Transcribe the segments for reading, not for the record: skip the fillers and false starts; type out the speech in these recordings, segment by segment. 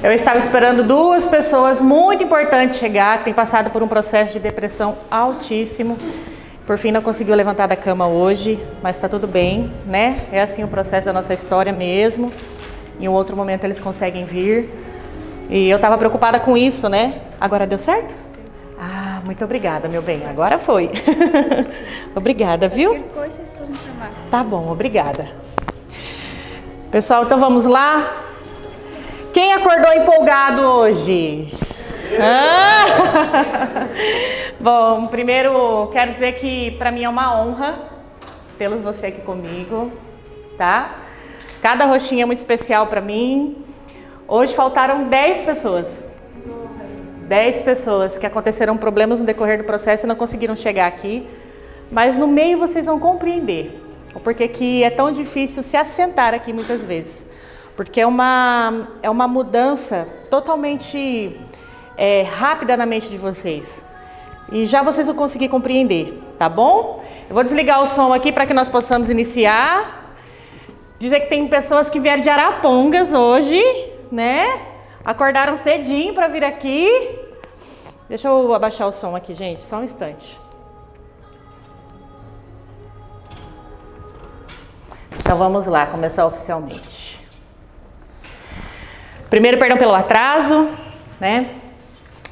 Eu estava esperando duas pessoas muito importantes chegar, que têm passado por um processo de depressão altíssimo. Por fim, não conseguiu levantar da cama hoje, mas está tudo bem, né? É assim o processo da nossa história mesmo. Em um outro momento eles conseguem vir. E eu estava preocupada com isso, né? Agora deu certo? Ah, muito obrigada, meu bem. Agora foi. Obrigada, viu? Qualquer coisa, é só me chamar. Tá bom, obrigada. Pessoal, então vamos lá. Quem acordou empolgado hoje? Bom, primeiro quero dizer que para mim é uma honra tê-los você aqui comigo, tá? Cada roxinha é muito especial para mim. Hoje faltaram 10 pessoas. 10 pessoas que aconteceram problemas no decorrer do processo e não conseguiram chegar aqui. Mas no meio vocês vão compreender o porquê que é tão difícil se assentar aqui muitas vezes. Porque é uma mudança totalmente rápida na mente de vocês. E já vocês vão conseguir compreender, tá bom? Eu vou desligar o som aqui para que nós possamos iniciar. Dizer que tem pessoas que vieram de Arapongas hoje, né? Acordaram cedinho para vir aqui. Deixa eu abaixar o som aqui, gente, só um instante. Então vamos lá, começar oficialmente. Primeiro, perdão pelo atraso, né?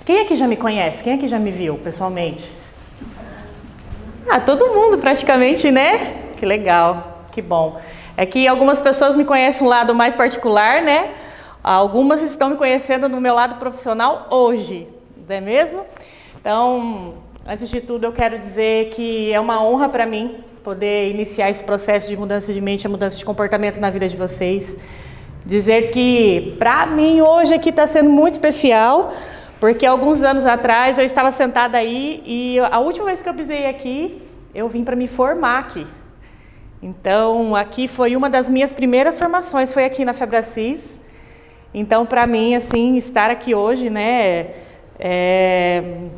Quem aqui já me conhece? Quem aqui já me viu pessoalmente? Ah, todo mundo praticamente, né? Que legal, que bom. É que algumas pessoas me conhecem um lado mais particular, né? Algumas estão me conhecendo no meu lado profissional hoje, não é mesmo? Então, antes de tudo, eu quero dizer que é uma honra para mim poder iniciar esse processo de mudança de mente, a mudança de comportamento na vida de vocês. Dizer que, para mim, hoje aqui está sendo muito especial, porque alguns anos atrás eu estava sentada aí e a última vez que eu pisei aqui, eu vim para me formar aqui. Então, aqui foi uma das minhas primeiras formações, foi aqui na Febracis. Então, para mim, assim, estar aqui hoje, né,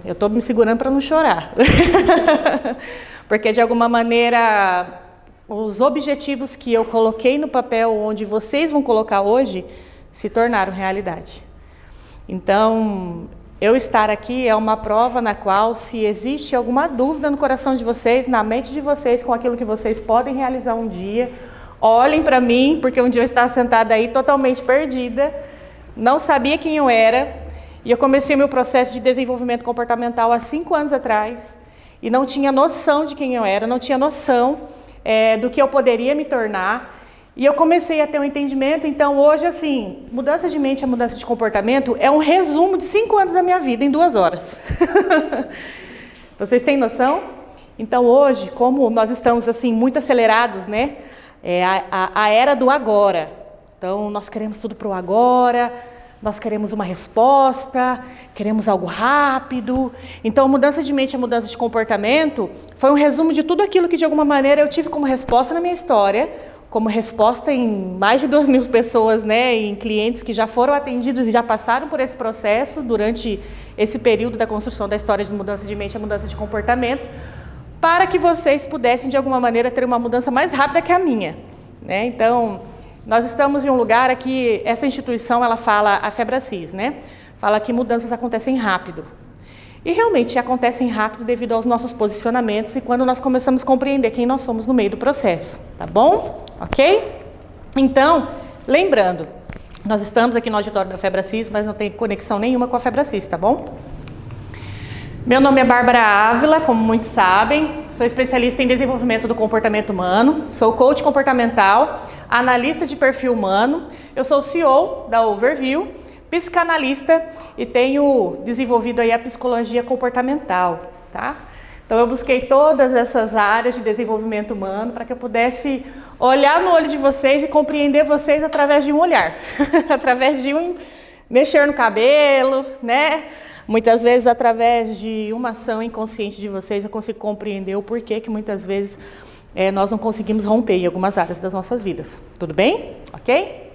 eu estou me segurando para não chorar. Porque, de alguma maneira, os objetivos que eu coloquei no papel, onde vocês vão colocar hoje, se tornaram realidade. Então, eu estar aqui é uma prova na qual, se existe alguma dúvida no coração de vocês, na mente de vocês, com aquilo que vocês podem realizar um dia, olhem para mim, porque um dia eu estava sentada aí totalmente perdida, não sabia quem eu era, e eu comecei meu processo de desenvolvimento comportamental há 5 anos atrás, e não tinha noção de quem eu era, não tinha noção do que eu poderia me tornar, e eu comecei a ter um entendimento. Então hoje, assim, mudança de mente e mudança de comportamento é um resumo de 5 anos da minha vida em 2 horas. Vocês têm noção? Então hoje, como nós estamos assim muito acelerados, né? A era do agora. Então nós queremos tudo para o agora, nós queremos uma resposta, queremos algo rápido. Então a mudança de mente e a mudança de comportamento foi um resumo de tudo aquilo que de alguma maneira eu tive como resposta na minha história, como resposta em mais de 2.000 pessoas, né, em clientes que já foram atendidos e já passaram por esse processo durante esse período da construção da história de mudança de mente e mudança de comportamento, para que vocês pudessem, de alguma maneira, ter uma mudança mais rápida que a minha, né? Então, nós estamos em um lugar aqui, essa instituição, ela fala, a Febracis, né, fala que mudanças acontecem rápido. E realmente acontecem rápido devido aos nossos posicionamentos e quando nós começamos a compreender quem nós somos no meio do processo, tá bom? Ok? Então, lembrando, nós estamos aqui no auditório da Febracis, mas não tem conexão nenhuma com a Febracis, tá bom? Meu nome é Bárbara Ávila, como muitos sabem, sou especialista em desenvolvimento do comportamento humano, sou coach comportamental, analista de perfil humano, eu sou CEO da Overview, psicanalista e tenho desenvolvido aí a psicologia comportamental, tá? Então eu busquei todas essas áreas de desenvolvimento humano para que eu pudesse olhar no olho de vocês e compreender vocês através de um olhar, através de um mexer no cabelo, né? Muitas vezes através de uma ação inconsciente de vocês eu consigo compreender o porquê que muitas vezes nós não conseguimos romper em algumas áreas das nossas vidas. Tudo bem? Ok?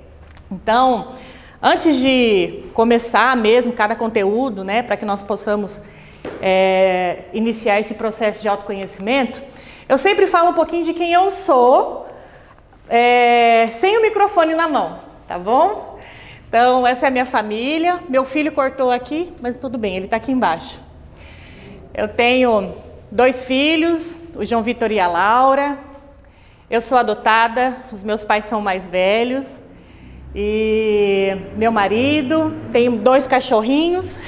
Então, antes de começar mesmo cada conteúdo, né, para que nós possamos iniciar esse processo de autoconhecimento, eu sempre falo um pouquinho de quem eu sou, sem o microfone na mão, tá bom? Então, essa é a minha família. Meu filho cortou aqui, mas tudo bem, ele está aqui embaixo. Eu tenho 2 filhos, o João Vitor e a Laura. Eu sou adotada, os meus pais são mais velhos. E meu marido, tenho 2 cachorrinhos.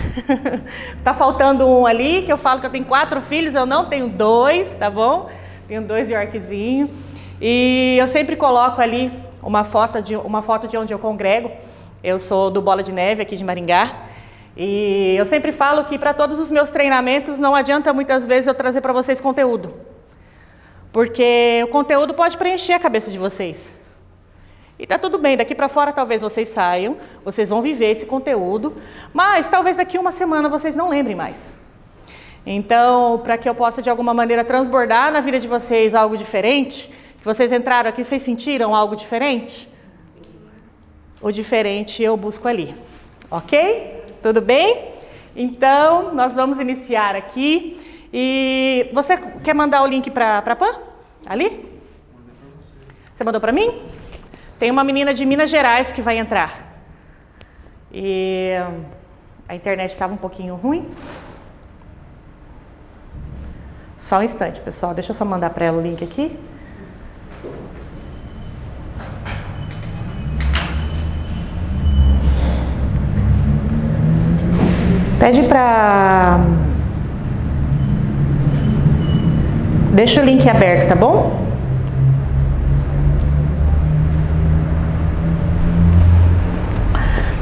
Tá faltando um ali, que eu falo que eu tenho 4 filhos, eu não tenho 2, tá bom? Tenho 2 Yorkzinhos. E eu sempre coloco ali uma foto de onde eu congrego. Eu sou do Bola de Neve, aqui de Maringá. E eu sempre falo que para todos os meus treinamentos não adianta muitas vezes eu trazer para vocês conteúdo. Porque o conteúdo pode preencher a cabeça de vocês. E tá tudo bem, daqui para fora talvez vocês saiam, vocês vão viver esse conteúdo, mas talvez daqui uma semana vocês não lembrem mais. Então, para que eu possa de alguma maneira transbordar na vida de vocês algo diferente, que vocês entraram aqui, vocês sentiram algo diferente? O diferente eu busco ali, ok? Tudo bem? Então, nós vamos iniciar aqui. E você quer mandar o link para a Pan? Ali? Você mandou para mim? Tem uma menina de Minas Gerais que vai entrar. E a internet estava um pouquinho ruim. Só um instante, pessoal. Deixa eu só mandar para ela o link aqui. Pede para... Deixa o link aberto, tá bom?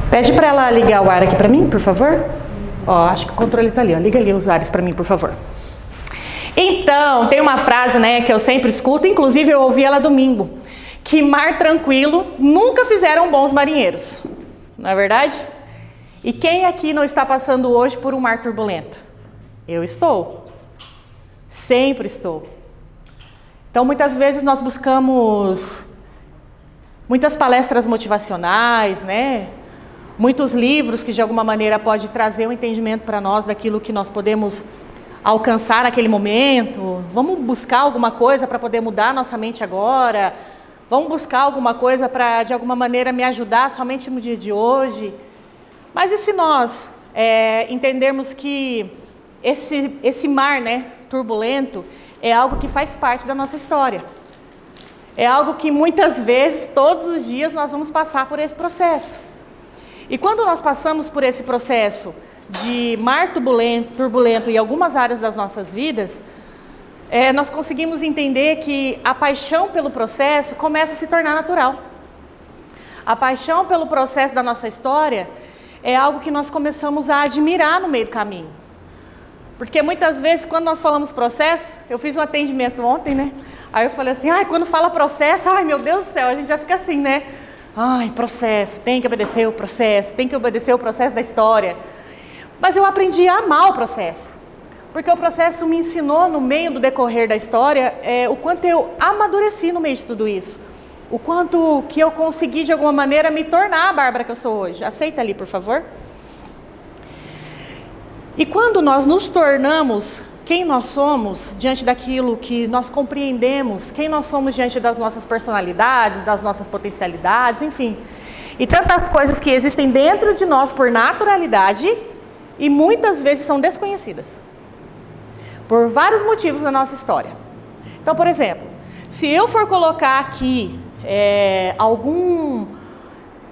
Pede para ela ligar o ar aqui para mim, por favor. Ó, acho que o controle tá ali, ó. Liga ali os ares para mim, por favor. Então, tem uma frase, né, que eu sempre escuto, inclusive eu ouvi ela domingo, que mar tranquilo nunca fizeram bons marinheiros. Não é verdade? E quem aqui não está passando hoje por um mar turbulento? Eu estou. Sempre estou. Então, muitas vezes nós buscamos muitas palestras motivacionais, né? Muitos livros que de alguma maneira pode trazer um entendimento para nós daquilo que nós podemos alcançar naquele momento. Vamos buscar alguma coisa para poder mudar nossa mente agora. Vamos buscar alguma coisa para de alguma maneira me ajudar somente no dia de hoje. Mas e se nós entendermos que esse mar, né, turbulento é algo que faz parte da nossa história? É algo que muitas vezes, todos os dias, nós vamos passar por esse processo. E quando nós passamos por esse processo de mar turbulento em algumas áreas das nossas vidas, nós conseguimos entender que a paixão pelo processo começa a se tornar natural. A paixão pelo processo da nossa história é algo que nós começamos a admirar no meio do caminho. Porque muitas vezes, quando nós falamos processo, eu fiz um atendimento ontem, né? Aí eu falei assim, quando fala processo, meu Deus do céu, a gente já fica assim, né? Processo, tem que obedecer o processo, tem que obedecer o processo da história. Mas eu aprendi a amar o processo. Porque o processo me ensinou, no meio do decorrer da história, o quanto eu amadureci no meio de tudo isso. O quanto que eu consegui, de alguma maneira, me tornar a Bárbara que eu sou hoje. Aceita ali, por favor. E quando nós nos tornamos quem nós somos diante daquilo que nós compreendemos, quem nós somos diante das nossas personalidades, das nossas potencialidades, enfim. E tantas coisas que existem dentro de nós por naturalidade e muitas vezes são desconhecidas. Por vários motivos na nossa história. Então, por exemplo, se eu for colocar aqui algum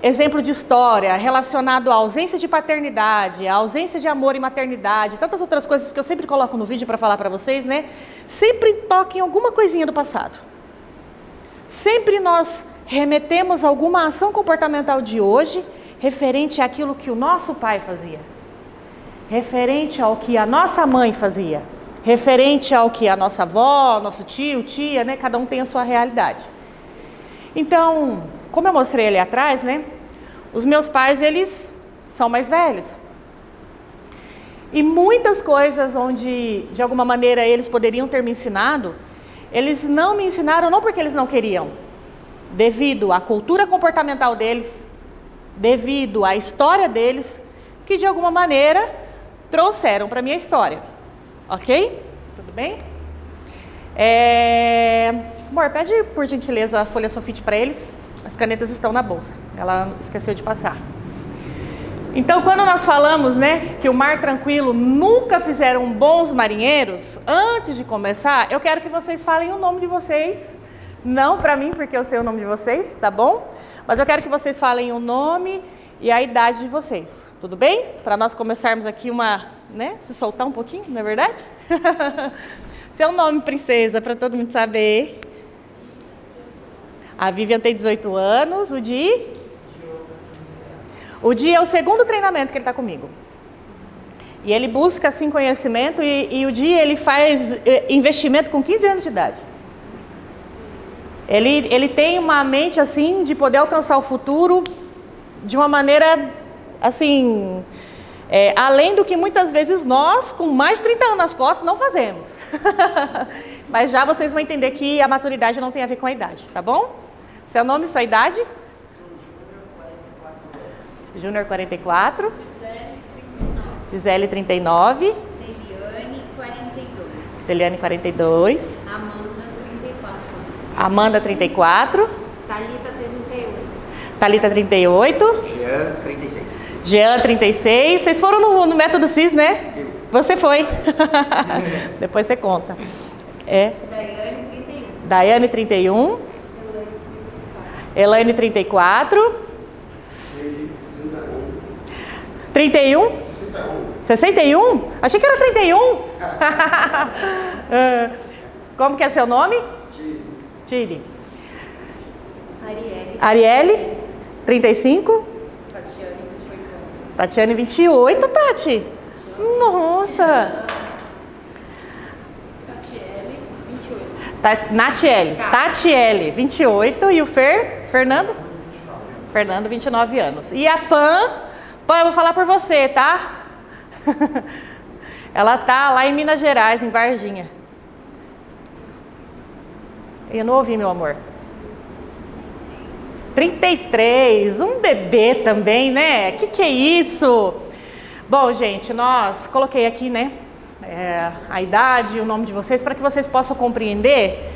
exemplo de história relacionado à ausência de paternidade, à ausência de amor e maternidade, tantas outras coisas que eu sempre coloco no vídeo para falar para vocês, né? Sempre toquem alguma coisinha do passado. Sempre nós remetemos alguma ação comportamental de hoje referente àquilo que o nosso pai fazia, referente ao que a nossa mãe fazia, referente ao que a nossa avó, nosso tio, tia, né? Cada um tem a sua realidade. Então, como eu mostrei ali atrás, né? Os meus pais, eles são mais velhos. E muitas coisas onde, de alguma maneira, eles poderiam ter me ensinado, eles não me ensinaram não porque eles não queriam, devido à cultura comportamental deles, devido à história deles, que de alguma maneira trouxeram para a minha história. Ok? Tudo bem? Amor, pede por gentileza a folha sulfite para eles. As canetas estão na bolsa. Ela esqueceu de passar. Então, quando nós falamos, né, que o mar tranquilo nunca fizeram bons marinheiros, antes de começar, eu quero que vocês falem o nome de vocês. Não para mim, porque eu sei o nome de vocês, tá bom? Mas eu quero que vocês falem o nome e a idade de vocês. Tudo bem? Para nós começarmos aqui se soltar um pouquinho, não é verdade? Seu nome, princesa, para todo mundo saber. A Vivian tem 18 anos, o Di é o segundo treinamento que ele está comigo. E ele busca, assim, conhecimento e o Di, ele faz investimento com 15 anos de idade. Ele tem uma mente, assim, de poder alcançar o futuro de uma maneira, assim, além do que muitas vezes nós, com mais de 30 anos nas costas, não fazemos. Mas já vocês vão entender que a maturidade não tem a ver com a idade, tá bom? Seu nome e sua idade? Júnior, 44. Gisele, 39. Deliane, 42. Amanda, 34. Thalita, 38. Jean, 36. Jean, 36. Vocês foram no método CIS, né? Você foi. Depois você conta. Daiane, 31. Elaine, 34. 31? 61? Achei que era 31. Como que é seu nome? Tiri. Arielle, 35. Tatiane, 28, Tati. Nossa. Natiele. Tatiele, 28. E o Fernando? Fernando, 29 anos. E a Pan, eu vou falar por você, tá? Ela tá lá em Minas Gerais, em Varginha. Eu não ouvi, meu amor. 33, um bebê também, né? Que é isso? Bom, gente, coloquei aqui, né, a idade e o nome de vocês para que vocês possam compreender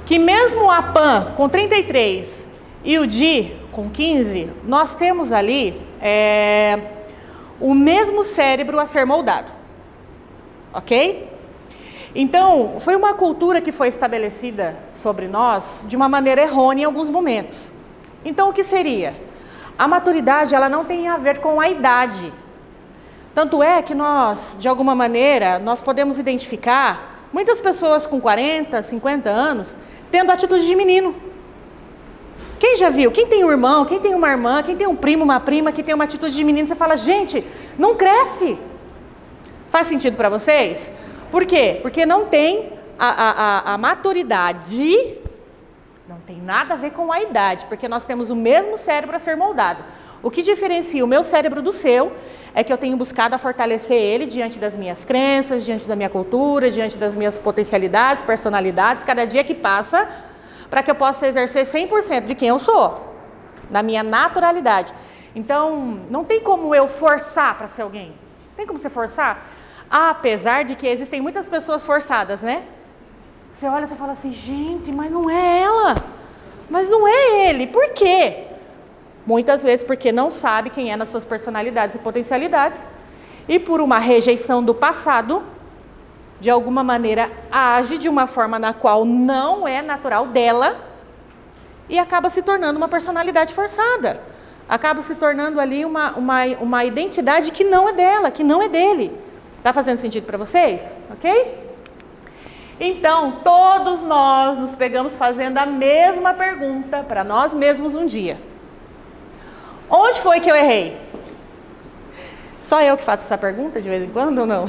que mesmo a Pan com 33 e o Di com 15, nós temos ali o mesmo cérebro a ser moldado, ok? Então, foi uma cultura que foi estabelecida sobre nós de uma maneira errônea em alguns momentos. Então, o que seria? A maturidade, ela não tem a ver com a idade. Tanto é que nós, de alguma maneira, nós podemos identificar muitas pessoas com 40, 50 anos tendo atitude de menino. Quem já viu? Quem tem um irmão, quem tem uma irmã, quem tem um primo, uma prima que tem uma atitude de menino, você fala, gente, não cresce. Faz sentido para vocês? Por quê? Porque não tem a maturidade, não tem nada a ver com a idade, porque nós temos o mesmo cérebro a ser moldado. O que diferencia o meu cérebro do seu é que eu tenho buscado a fortalecer ele diante das minhas crenças, diante da minha cultura, diante das minhas potencialidades, personalidades, cada dia que passa, para que eu possa exercer 100% de quem eu sou, na minha naturalidade. Então, não tem como eu forçar para ser alguém. Tem como você forçar? Apesar de que existem muitas pessoas forçadas, né? Você olha e fala assim, gente, mas não é ela. Mas não é ele. Por quê? Muitas vezes porque não sabe quem é nas suas personalidades e potencialidades. E por uma rejeição do passado, de alguma maneira, age de uma forma na qual não é natural dela e acaba se tornando uma personalidade forçada. Acaba se tornando ali uma identidade que não é dela, que não é dele. Tá fazendo sentido para vocês? Ok? Então, todos nós nos pegamos fazendo a mesma pergunta para nós mesmos um dia. Onde foi que eu errei? Só eu que faço essa pergunta de vez em quando ou não?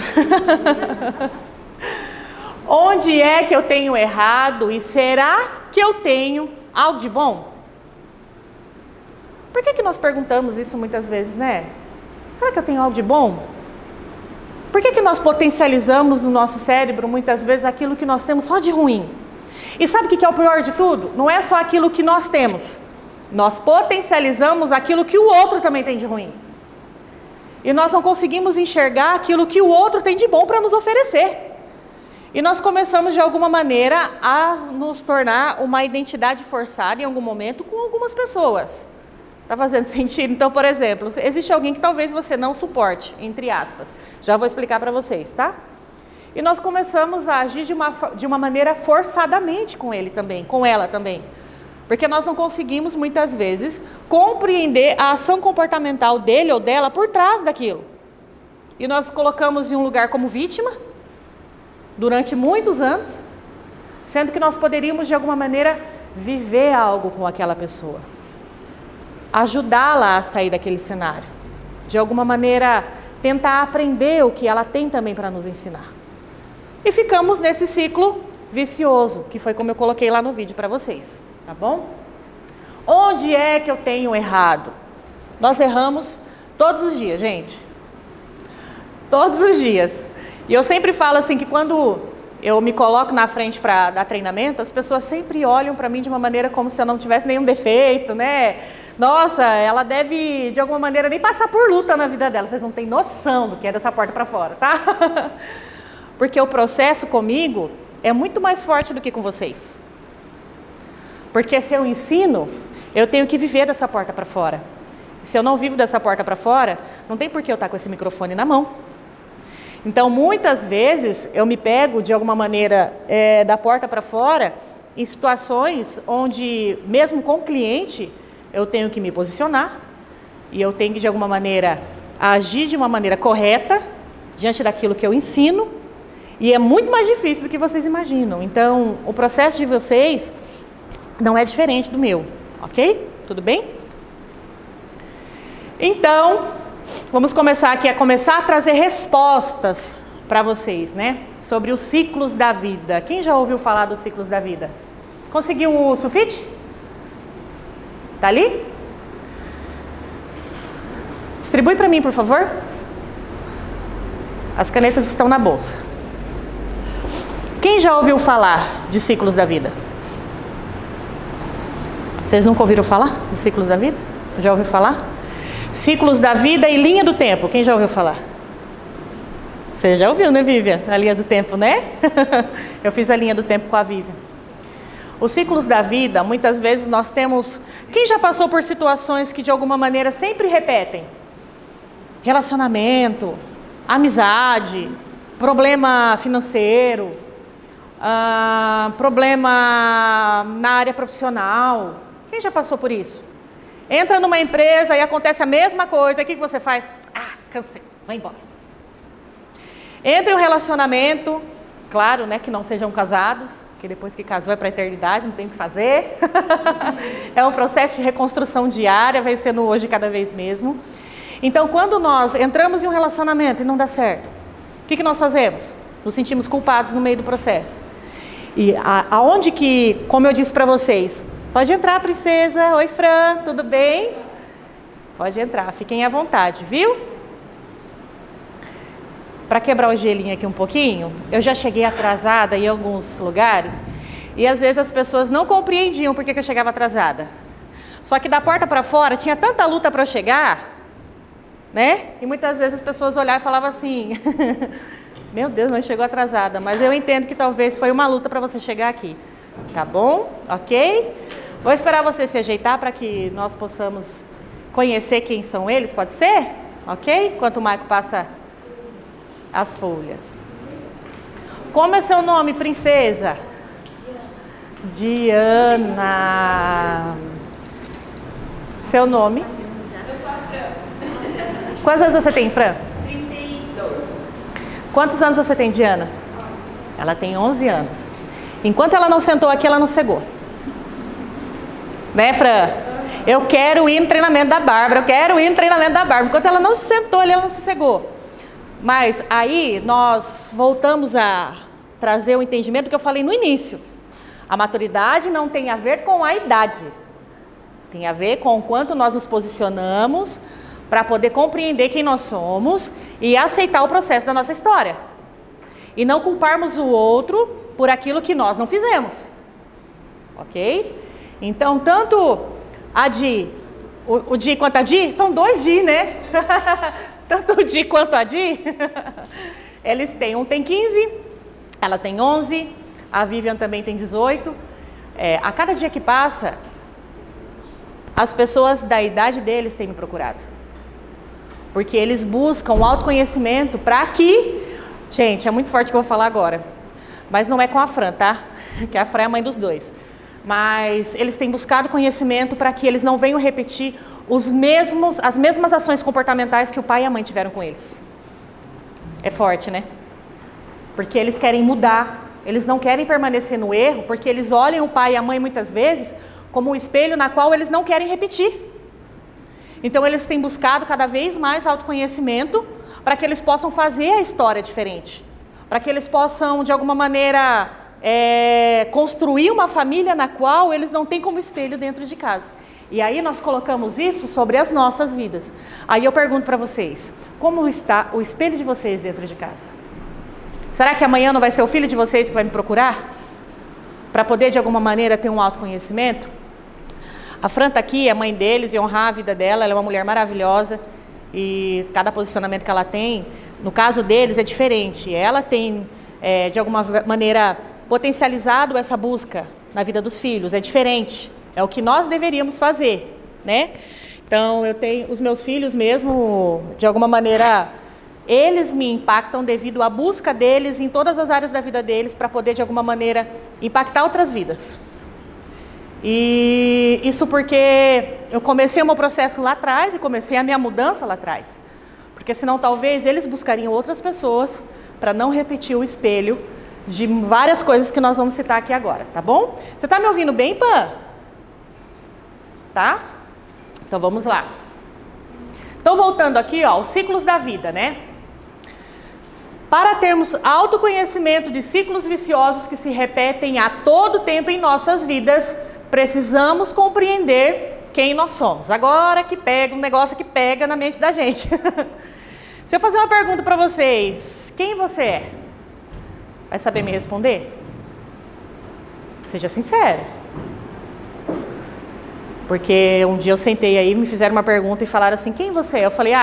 Onde é que eu tenho errado e será que eu tenho algo de bom? Por que nós perguntamos isso muitas vezes, né? Será que eu tenho algo de bom? Por que nós potencializamos no nosso cérebro muitas vezes aquilo que nós temos só de ruim? E sabe o que é o pior de tudo? Não é só aquilo que nós temos. Nós potencializamos aquilo que o outro também tem de ruim. E nós não conseguimos enxergar aquilo que o outro tem de bom para nos oferecer. E nós começamos, de alguma maneira, a nos tornar uma identidade forçada em algum momento com algumas pessoas. Está fazendo sentido? Então, por exemplo, existe alguém que talvez você não suporte, entre aspas. Já vou explicar para vocês, tá? E nós começamos a agir de uma maneira forçadamente com ele também, com ela também. Porque nós não conseguimos, muitas vezes, compreender a ação comportamental dele ou dela por trás daquilo. E nós colocamos em um lugar como vítima, durante muitos anos, sendo que nós poderíamos, de alguma maneira, viver algo com aquela pessoa. Ajudá-la a sair daquele cenário. De alguma maneira, tentar aprender o que ela tem também para nos ensinar. E ficamos nesse ciclo vicioso, que foi como eu coloquei lá no vídeo para vocês. Tá bom? Onde é que eu tenho errado? Nós erramos todos os dias, gente. Todos os dias. E eu sempre falo assim que quando eu me coloco na frente para dar treinamento, as pessoas sempre olham para mim de uma maneira como se eu não tivesse nenhum defeito, né? Nossa, ela deve, de alguma maneira, nem passar por luta na vida dela. Vocês não têm noção do que é dessa porta para fora, tá? Porque o processo comigo é muito mais forte do que com vocês. Porque se eu ensino, eu tenho que viver dessa porta para fora. Se eu não vivo dessa porta para fora, não tem por que eu estar com esse microfone na mão. Então, muitas vezes, eu me pego, de alguma maneira, da porta para fora, em situações onde, mesmo com o cliente, eu tenho que me posicionar e eu tenho que, de alguma maneira, agir de uma maneira correta diante daquilo que eu ensino, e é muito mais difícil do que vocês imaginam. Então, o processo de vocês não é diferente do meu, ok? Tudo bem? Então, vamos começar aqui a trazer respostas para vocês, né? Sobre os ciclos da vida. Quem já ouviu falar dos ciclos da vida? Conseguiu o sulfite? Tá ali? Distribui para mim, por favor. As canetas estão na bolsa. Quem já ouviu falar de ciclos da vida? Vocês nunca ouviram falar dos ciclos da vida? Já ouviu falar? Ciclos da vida e linha do tempo. Quem já ouviu falar? Você já ouviu, né, Vivian? A linha do tempo, né? Eu fiz a linha do tempo com a Vivian. Os ciclos da vida, muitas vezes nós temos... Quem já passou por situações que de alguma maneira sempre repetem? Relacionamento, amizade, problema financeiro, problema na área profissional. Quem já passou por isso? Entra numa empresa e acontece a mesma coisa, o que você faz? Cansei, vai embora. Entra em um relacionamento, claro, né, que não sejam casados, que depois que casou é para a eternidade, não tem o que fazer. É um processo de reconstrução diária, vai sendo hoje cada vez mesmo. Então, quando nós entramos em um relacionamento e não dá certo, o que nós fazemos? Nos sentimos culpados no meio do processo. E aonde que, como eu disse para vocês, pode entrar, princesa. Oi, Fran, tudo bem? Pode entrar, fiquem à vontade, viu? Para quebrar o gelinho aqui um pouquinho, eu já cheguei atrasada em alguns lugares e às vezes as pessoas não compreendiam por que eu chegava atrasada. Só que da porta para fora tinha tanta luta para eu chegar, né? E muitas vezes as pessoas olhavam e falavam assim, meu Deus, não chegou atrasada, mas eu entendo que talvez foi uma luta para você chegar aqui. Tá bom? Ok? Vou esperar você se ajeitar para que nós possamos conhecer quem são eles, pode ser? Ok? Enquanto o Maico passa as folhas. Como é seu nome, princesa? Diana. Seu nome? Quantos anos você tem, Fran? 32. Quantos anos você tem, Diana? Ela tem 11 anos. Enquanto ela não sentou aqui, ela não cegou. Né, Fran? Eu quero ir no treinamento da Bárbara, Enquanto ela não sentou ali, ela não se cegou. Mas aí nós voltamos a trazer o entendimento que eu falei no início. A maturidade não tem a ver com a idade. Tem a ver com o quanto nós nos posicionamos para poder compreender quem nós somos e aceitar o processo da nossa história. E não culparmos o outro por aquilo que nós não fizemos. Ok? Então, tanto a Di, o Di quanto a Di, são dois Di, né? Tanto o Di quanto a Di, eles têm, um tem 15 Ela tem 11, a Vivian também tem 18. A cada dia que passa, as pessoas da idade deles têm me procurado. Porque eles buscam o autoconhecimento para que... Gente, é muito forte o que eu vou falar agora. Mas não é com a Fran, tá? Que a Fran é a mãe dos dois. Mas eles têm buscado conhecimento para que eles não venham repetir as mesmas ações comportamentais que o pai e a mãe tiveram com eles. É forte, né? Porque eles querem mudar. Eles não querem permanecer no erro, porque eles olham o pai e a mãe muitas vezes como um espelho na qual eles não querem repetir. Então eles têm buscado cada vez mais autoconhecimento para que eles possam fazer a história diferente. Para que eles possam, de alguma maneira, construir uma família na qual eles não têm como espelho dentro de casa. E aí nós colocamos isso sobre as nossas vidas. Aí eu pergunto para vocês, como está o espelho de vocês dentro de casa? Será que amanhã não vai ser o filho de vocês que vai me procurar? Para poder, de alguma maneira, ter um autoconhecimento? A Fran está aqui, é mãe deles, e honrar a vida dela. Ela é uma mulher maravilhosa. E cada posicionamento que ela tem, no caso deles, é diferente. Ela tem, de alguma maneira, potencializado essa busca na vida dos filhos. É diferente. É o que nós deveríamos fazer, né? Então, eu tenho os meus filhos mesmo, de alguma maneira... Eles me impactam devido à busca deles em todas as áreas da vida deles para poder, de alguma maneira, impactar outras vidas. E isso porque eu comecei o meu processo lá atrás e comecei a minha mudança lá atrás. Porque senão talvez eles buscariam outras pessoas para não repetir o espelho de várias coisas que nós vamos citar aqui agora, tá bom? Você está me ouvindo bem, Pan? Tá? Então vamos lá. Então voltando aqui, ó, os ciclos da vida, né? Para termos autoconhecimento de ciclos viciosos que se repetem a todo tempo em nossas vidas, precisamos compreender quem nós somos. Agora que pega um negócio que pega na mente da gente. Se eu fazer uma pergunta para vocês, quem você é? Vai saber me responder? Seja sincero. Porque um dia eu sentei aí, me fizeram uma pergunta e falaram assim, quem você é? Eu falei,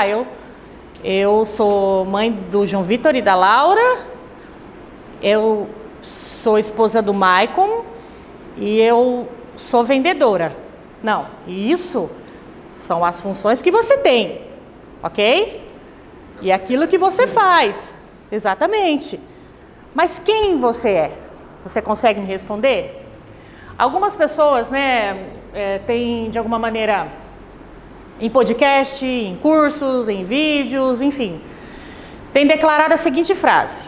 eu sou mãe do João Vitor e da Laura, eu sou esposa do Maicon e eu sou vendedora. Não, isso são as funções que você tem, ok? E aquilo que você faz, exatamente. Mas quem você é? Você consegue me responder? Algumas pessoas, né, têm de alguma maneira... em podcast, em cursos, em vídeos, enfim, tem declarado a seguinte frase: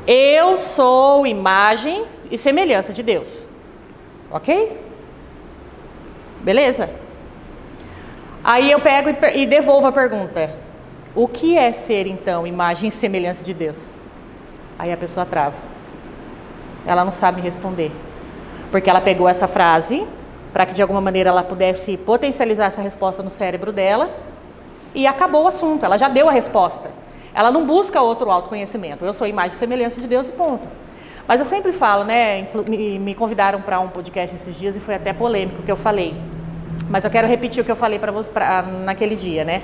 eu sou imagem e semelhança de Deus. Ok? Beleza? Aí eu pego e devolvo a pergunta: o que é ser então imagem e semelhança de Deus? Aí a pessoa trava. Ela não sabe responder. Porque ela pegou essa frase para que de alguma maneira ela pudesse potencializar essa resposta no cérebro dela, e acabou o assunto, ela já deu a resposta. Ela não busca outro autoconhecimento, eu sou imagem e semelhança de Deus e ponto. Mas eu sempre falo, né, me convidaram para um podcast esses dias e foi até polêmico o que eu falei, mas eu quero repetir o que eu falei naquele dia, né.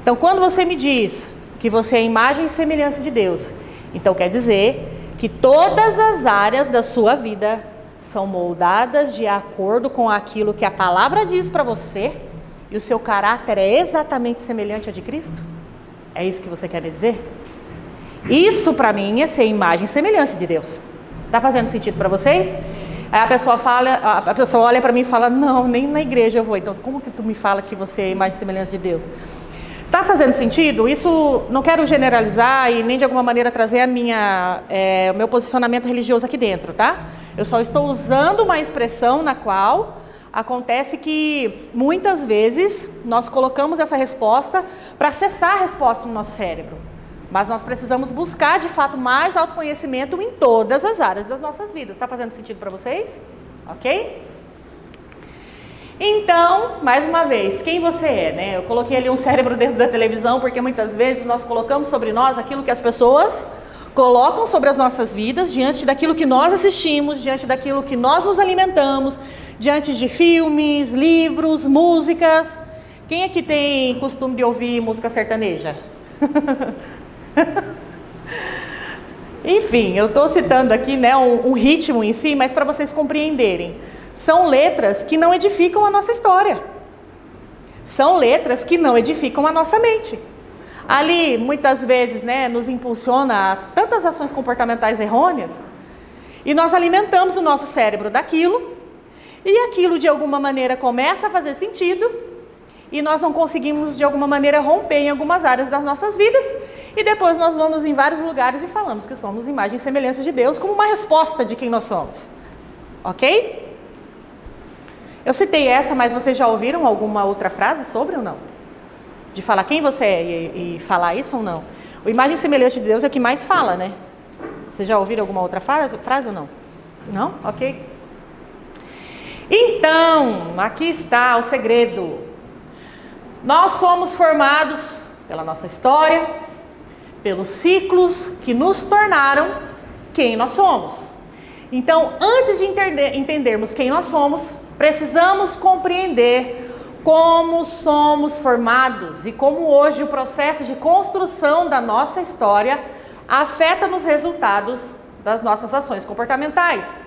Então, quando você me diz que você é imagem e semelhança de Deus, então quer dizer que todas as áreas da sua vida são moldadas de acordo com aquilo que a palavra diz para você, e o seu caráter é exatamente semelhante ao de Cristo? É isso que você quer me dizer? Isso para mim é ser imagem e semelhança de Deus. Tá fazendo sentido para vocês? Aí a pessoa olha para mim e fala, não, nem na igreja eu vou. Então como que tu me fala que você é imagem e semelhança de Deus? Tá fazendo sentido? Isso não quero generalizar e nem de alguma maneira trazer o meu posicionamento religioso aqui dentro, tá? Eu só estou usando uma expressão na qual acontece que muitas vezes nós colocamos essa resposta para acessar a resposta no nosso cérebro. Mas nós precisamos buscar de fato mais autoconhecimento em todas as áreas das nossas vidas. Tá fazendo sentido para vocês? Ok? Então, mais uma vez, quem você é, né? Eu coloquei ali um cérebro dentro da televisão, porque muitas vezes nós colocamos sobre nós aquilo que as pessoas colocam sobre as nossas vidas, diante daquilo que nós assistimos, diante daquilo que nós nos alimentamos, diante de filmes, livros, músicas. Quem aqui tem costume de ouvir música sertaneja? Enfim, eu estou citando aqui, né, um ritmo em si, mas para vocês compreenderem. São letras que não edificam a nossa história. São letras que não edificam a nossa mente. Ali, muitas vezes, né, nos impulsiona a tantas ações comportamentais errôneas, e nós alimentamos o nosso cérebro daquilo, e aquilo de alguma maneira começa a fazer sentido, e nós não conseguimos de alguma maneira romper em algumas áreas das nossas vidas, e depois nós vamos em vários lugares e falamos que somos imagem e semelhança de Deus como uma resposta de quem nós somos. Ok? Eu citei essa, mas vocês já ouviram alguma outra frase sobre ou não? De falar quem você é e falar isso ou não? O imagem e semelhança de Deus é o que mais fala, né? Vocês já ouviram alguma outra frase ou não? Não? Ok. Então, aqui está o segredo. Nós somos formados pela nossa história, pelos ciclos que nos tornaram quem nós somos. Então, antes de entendermos quem nós somos, precisamos compreender como somos formados e como hoje o processo de construção da nossa história afeta nos resultados das nossas ações comportamentais.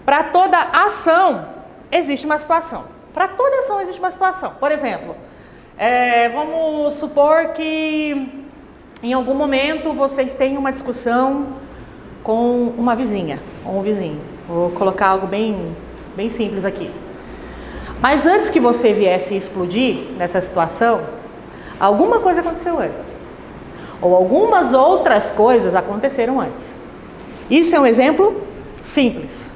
Para toda ação existe uma situação. Para toda ação existe uma situação. Por exemplo, vamos supor que em algum momento vocês têm uma discussão com uma vizinha ou um vizinho. Vou colocar algo bem simples aqui. Mas antes que você viesse explodir nessa situação, alguma coisa aconteceu antes. Ou algumas outras coisas aconteceram antes. Isso é um exemplo simples.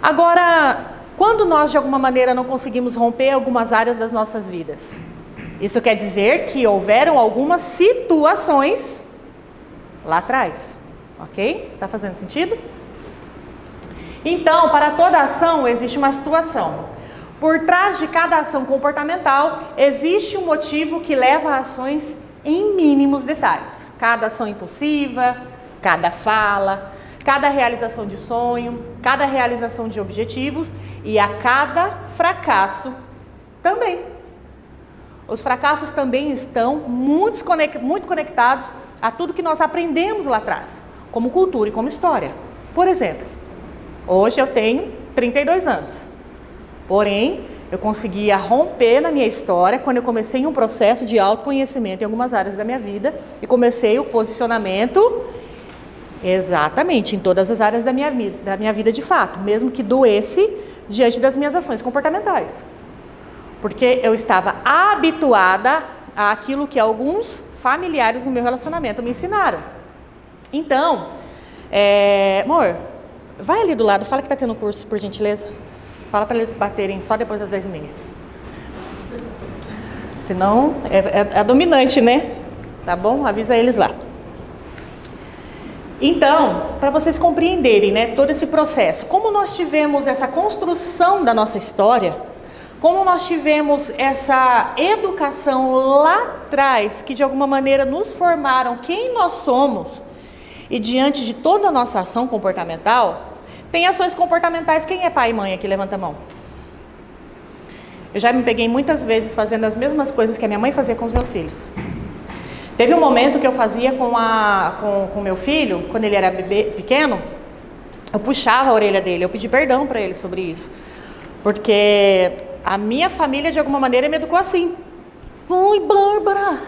Agora, quando nós de alguma maneira não conseguimos romper algumas áreas das nossas vidas, isso quer dizer que houveram algumas situações lá atrás. Ok? Tá fazendo sentido? Então, para toda ação existe uma situação. Por trás de cada ação comportamental, existe um motivo que leva a ações em mínimos detalhes. Cada ação impulsiva, cada fala, cada realização de sonho, cada realização de objetivos e a cada fracasso também. Os fracassos também estão muito conectados a tudo que nós aprendemos lá atrás, como cultura e como história. Por exemplo, hoje eu tenho 32 anos. Porém, eu conseguia romper na minha história quando eu comecei um processo de autoconhecimento em algumas áreas da minha vida e comecei o posicionamento exatamente em todas as áreas da minha vida de fato, mesmo que doesse diante das minhas ações comportamentais. Porque eu estava habituada àquilo que alguns familiares no meu relacionamento me ensinaram. Então, amor, vai ali do lado, fala que está tendo curso, por gentileza. Fala para eles baterem só depois das 10h30. Senão, é dominante, né? Tá bom? Avisa eles lá. Então, para vocês compreenderem, né, todo esse processo, como nós tivemos essa construção da nossa história, como nós tivemos essa educação lá atrás, que de alguma maneira nos formaram quem nós somos, e diante de toda a nossa ação comportamental, tem ações comportamentais. Quem é pai e mãe aqui? Levanta a mão. Eu já me peguei muitas vezes fazendo as mesmas coisas que a minha mãe fazia com os meus filhos. Teve um momento que eu fazia com meu filho, quando ele era bebê, pequeno, eu puxava a orelha dele, eu pedi perdão para ele sobre isso. Porque a minha família, de alguma maneira, me educou assim. Oi, Bárbara!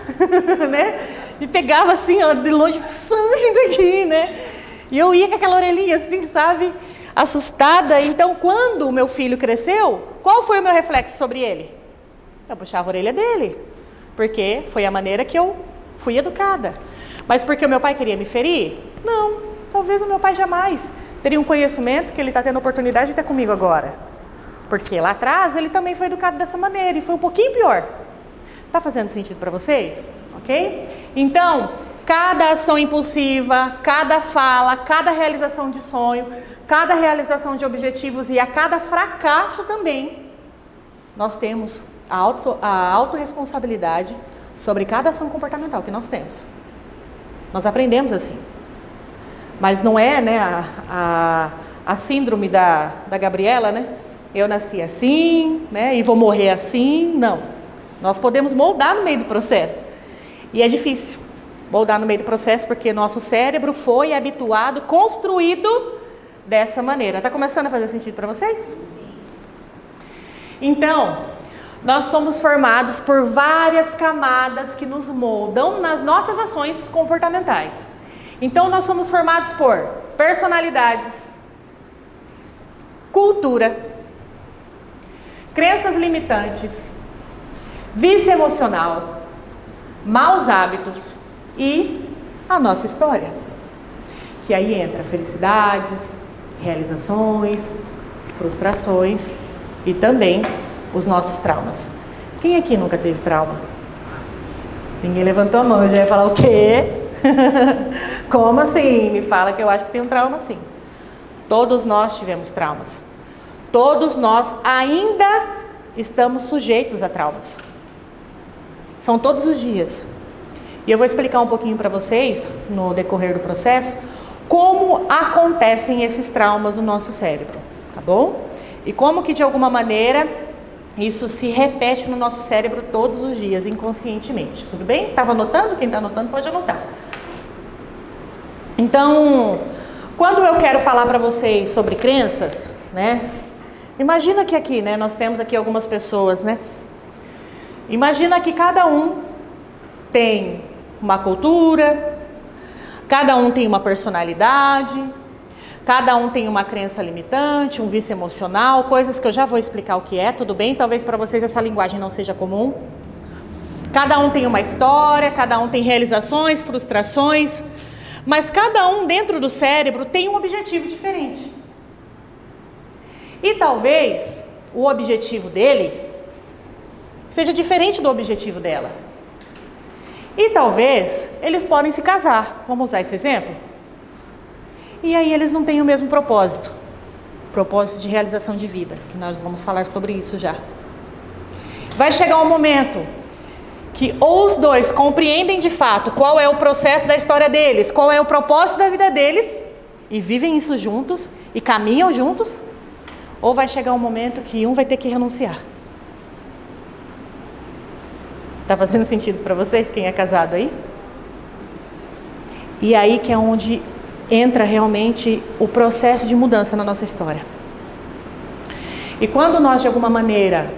Né? E pegava assim, ó, de longe, sai daqui, né? E eu ia com aquela orelhinha assim, sabe? Assustada. Então, quando o meu filho cresceu, qual foi o meu reflexo sobre ele? Eu puxava a orelha dele. Porque foi a maneira que eu fui educada. Mas porque o meu pai queria me ferir? Não. Talvez o meu pai jamais teria um conhecimento que ele está tendo a oportunidade de ter comigo agora. Porque lá atrás ele também foi educado dessa maneira e foi um pouquinho pior. Tá fazendo sentido para vocês? Ok? Então, cada ação impulsiva, cada fala, cada realização de sonho, cada realização de objetivos e a cada fracasso também, nós temos a autorresponsabilidade sobre cada ação comportamental que nós temos. Nós aprendemos assim. Mas não é, né, a síndrome da Gabriela, né? Eu nasci assim, né, e vou morrer assim. Não. Nós podemos moldar no meio do processo. E é difícil. Moldar no meio do processo, porque nosso cérebro foi habituado, construído dessa maneira. Está começando a fazer sentido para vocês? Então, nós somos formados por várias camadas que nos moldam nas nossas ações comportamentais. Então, nós somos formados por personalidades, cultura, crenças limitantes, vício emocional, maus hábitos e a nossa história. Que aí entra felicidades, realizações, frustrações e também os nossos traumas. Quem aqui nunca teve trauma? Ninguém levantou a mão, eu já ia falar o quê? Como assim? Me fala que eu acho que tem um trauma sim. Todos nós tivemos traumas. Todos nós ainda estamos sujeitos a traumas. São todos os dias. E eu vou explicar um pouquinho para vocês, no decorrer do processo, como acontecem esses traumas no nosso cérebro, tá bom? E como que de alguma maneira isso se repete no nosso cérebro todos os dias, inconscientemente, tudo bem? Estava anotando? Quem está anotando pode anotar. Então, quando eu quero falar para vocês sobre crenças, né? Imagina que aqui, né? Nós temos aqui algumas pessoas, né? Imagina que cada um tem uma cultura, cada um tem uma personalidade, cada um tem uma crença limitante, um vício emocional, coisas que eu já vou explicar o que é, tudo bem? Talvez para vocês essa linguagem não seja comum. Cada um tem uma história, cada um tem realizações, frustrações, mas cada um dentro do cérebro tem um objetivo diferente. E talvez o objetivo dele seja diferente do objetivo dela. E talvez eles podem se casar. Vamos usar esse exemplo? E aí eles não têm o mesmo propósito. Propósito de realização de vida, que nós vamos falar sobre isso já. Vai chegar um momento que ou os dois compreendem de fato qual é o processo da história deles, qual é o propósito da vida deles, e vivem isso juntos, e caminham juntos, ou vai chegar um momento que um vai ter que renunciar. Tá fazendo sentido para vocês, quem é casado aí? E aí que é onde entra realmente o processo de mudança na nossa história. E quando nós de alguma maneira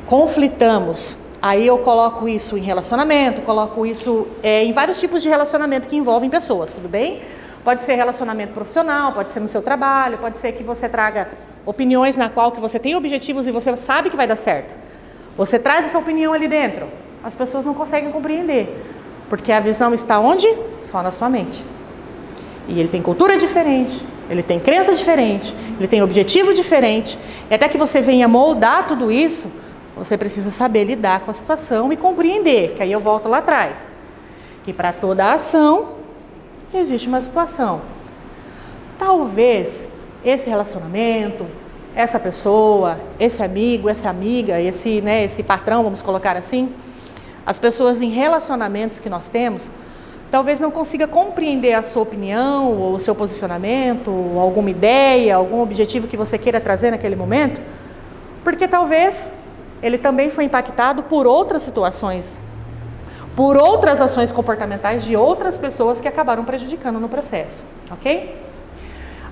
conflitamos, aí eu coloco isso em relacionamento, coloco isso em vários tipos de relacionamento que envolvem pessoas, tudo bem? Pode ser relacionamento profissional, pode ser no seu trabalho, pode ser que você traga opiniões na qual que você tem objetivos e você sabe que vai dar certo. Você traz essa opinião ali dentro. As pessoas não conseguem compreender, porque a visão está onde? Só na sua mente. E ele tem cultura diferente, ele tem crença diferente, ele tem objetivo diferente. E até que você venha moldar tudo isso, você precisa saber lidar com a situação e compreender, que aí eu volto lá atrás. Que para toda ação, existe uma situação. Talvez esse relacionamento, essa pessoa, esse amigo, essa amiga, esse patrão, vamos colocar assim, as pessoas em relacionamentos que nós temos, talvez não consiga compreender a sua opinião, ou o seu posicionamento, ou alguma ideia, algum objetivo que você queira trazer naquele momento, porque talvez ele também foi impactado por outras situações, por outras ações comportamentais de outras pessoas que acabaram prejudicando no processo, ok?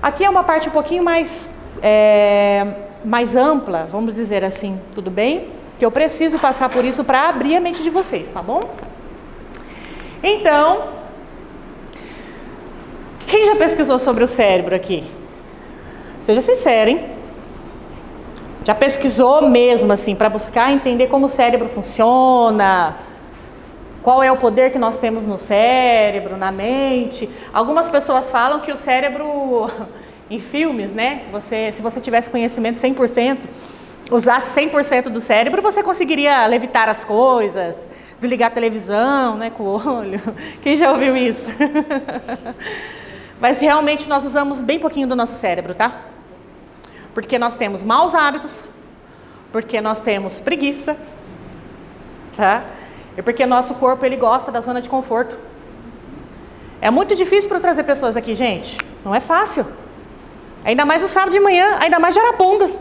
Aqui é uma parte um pouquinho mais ampla, vamos dizer assim, tudo bem? Que eu preciso passar por isso para abrir a mente de vocês, tá bom? Então, quem já pesquisou sobre o cérebro aqui? Seja sincero, hein? Já pesquisou mesmo, assim, para buscar entender como o cérebro funciona? Qual é o poder que nós temos no cérebro, na mente? Algumas pessoas falam que o cérebro, em filmes, né? Se você tivesse conhecimento 100%, usasse 100% do cérebro, você conseguiria levitar as coisas, desligar a televisão, né, com o olho. Quem já ouviu isso? Mas realmente nós usamos bem pouquinho do nosso cérebro, tá? Porque nós temos maus hábitos, porque nós temos preguiça, tá? E porque nosso corpo, ele gosta da zona de conforto. É muito difícil para eu trazer pessoas aqui, gente. Não é fácil. Ainda mais no sábado de manhã, ainda mais de Arapongas.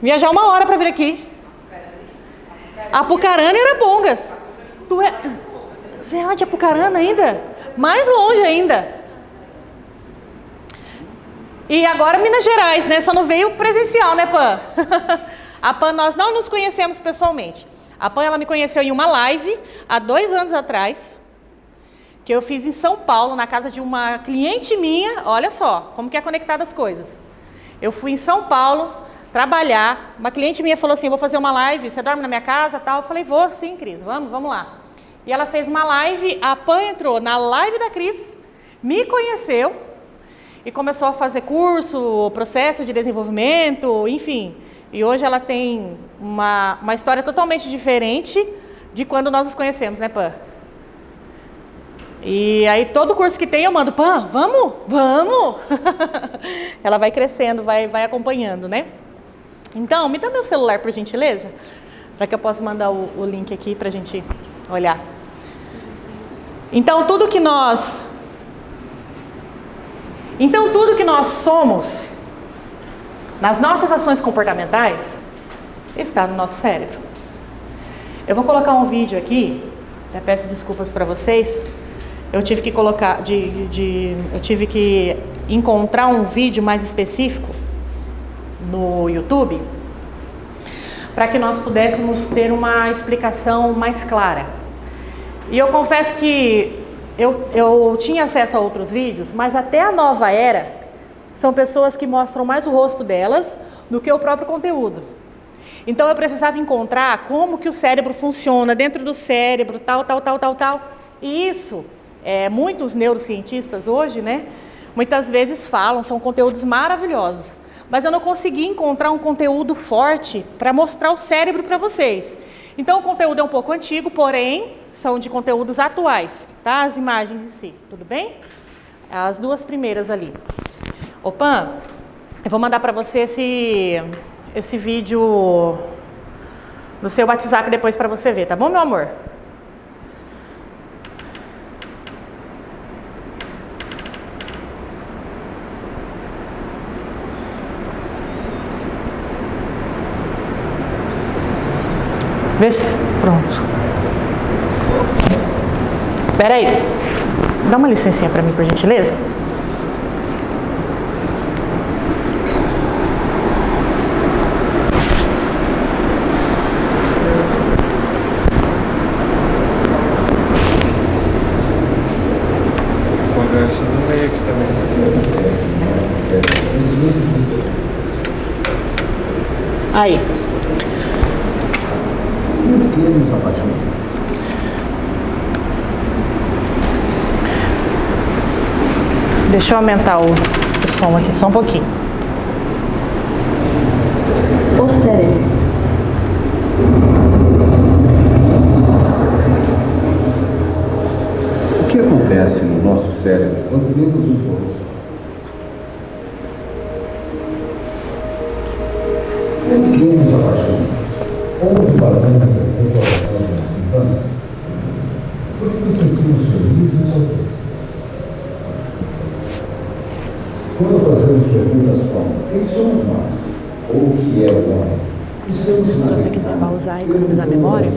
Viajar 1 hora para vir aqui. Apucarana e Arapongas. Você é lá de Apucarana ainda? Mais longe ainda. E agora Minas Gerais, né? Só não veio presencial, né, Pan? A Pan, nós não nos conhecemos pessoalmente. A Pan, ela me conheceu em uma live há 2 anos atrás, que eu fiz em São Paulo, na casa de uma cliente minha. Olha só, como que é conectada as coisas. Eu fui em São Paulo trabalhar, uma cliente minha falou assim, vou fazer uma live, você dorme na minha casa, tal? Eu falei, vou sim, Cris, vamos lá. E ela fez uma live, a Pan entrou na live da Cris, me conheceu e começou a fazer curso, processo de desenvolvimento, enfim. E hoje ela tem uma história totalmente diferente de quando nós nos conhecemos, né, Pan? E aí todo curso que tem eu mando, Pan, vamos? Ela vai crescendo, vai acompanhando, né? Então, me dá meu celular, por gentileza, para que eu possa mandar o link aqui para a gente olhar. Então, tudo que nós somos, nas nossas ações comportamentais, está no nosso cérebro. Eu vou colocar um vídeo aqui, até peço desculpas para vocês. Eu tive que colocar, eu tive que encontrar um vídeo mais específico no YouTube, para que nós pudéssemos ter uma explicação mais clara. E eu confesso que eu tinha acesso a outros vídeos, mas até a nova era, são pessoas que mostram mais o rosto delas do que o próprio conteúdo. Então eu precisava encontrar como que o cérebro funciona, dentro do cérebro, tal. E isso, muitos neurocientistas hoje, né, muitas vezes falam, são conteúdos maravilhosos. Mas eu não consegui encontrar um conteúdo forte para mostrar o cérebro para vocês. Então o conteúdo é um pouco antigo, porém são de conteúdos atuais, tá? As imagens em si, tudo bem? As 2 primeiras ali. Pan, eu vou mandar para você esse vídeo no seu WhatsApp depois para você ver, tá bom, meu amor? Vê se... Pronto. Espera aí. Dá uma licencinha para mim, por gentileza. Conversa do meio aqui também. Aí. Deixa eu aumentar o som aqui, só um pouquinho. O cérebro. O que acontece no nosso cérebro quando vemos um rosto? Quando que nos apaixonamos? Houve barulho de coração na nossa infância? Por que nos sentimos felizes ou tristes? Quando fazemos perguntas como quem somos nós? Ou o que é o homem? Se você quiser pausar e economizar memória,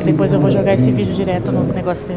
depois eu vou jogar esse vídeo direto no negócio dele.